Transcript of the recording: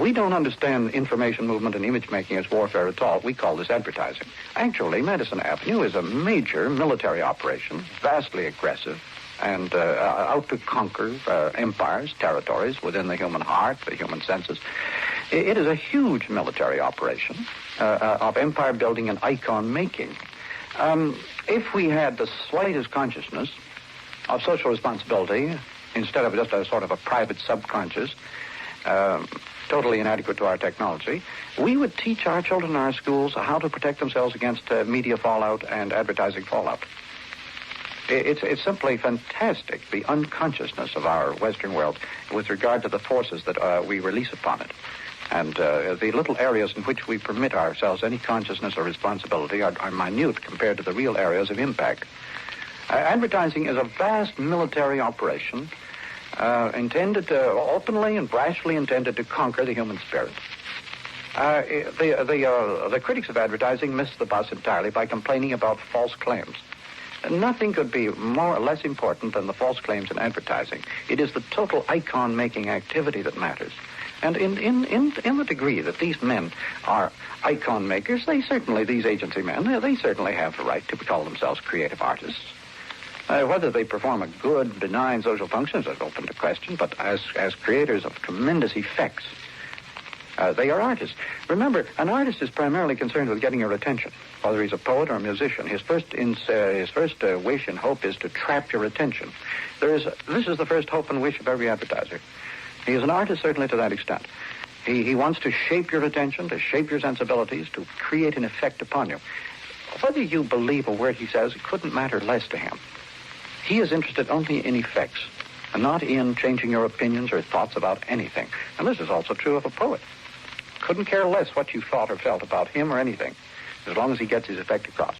We don't understand information movement and image making as warfare at all. We call this advertising. Actually, Madison Avenue is a major military operation, vastly aggressive, and out to conquer empires, territories within the human heart, the human senses. It is a huge military operation of empire building and icon making. If we had the slightest consciousness of social responsibility, instead of just a sort of a private subconscious, totally inadequate to our technology, we would teach our children in our schools how to protect themselves against media fallout and advertising fallout. It's simply fantastic, the unconsciousness of our Western world with regard to the forces that we release upon it. And the little areas in which we permit ourselves any consciousness or responsibility are minute compared to the real areas of impact. Advertising is a vast military operation intended to, openly and brashly intended to conquer the human spirit. The critics of advertising miss the bus entirely by complaining about false claims. Nothing could be more or less important than the false claims in advertising. It is the total icon-making activity that matters. And in the degree that these men are icon makers, these agency men, they certainly have the right to call themselves creative artists. Whether they perform a good, benign social function is open to question, but as creators of tremendous effects, they are artists. Remember, an artist is primarily concerned with getting your attention, whether he's a poet or a musician. His first wish and hope is to trap your attention. This is the first hope and wish of every advertiser. He is an artist certainly to that extent. He wants to shape your attention, to shape your sensibilities, to create an effect upon you. Whether you believe a word he says, it couldn't matter less to him. He is interested only in effects, and not in changing your opinions or thoughts about anything. And this is also true of a poet. Couldn't care less what you thought or felt about him or anything, as long as he gets his effect across.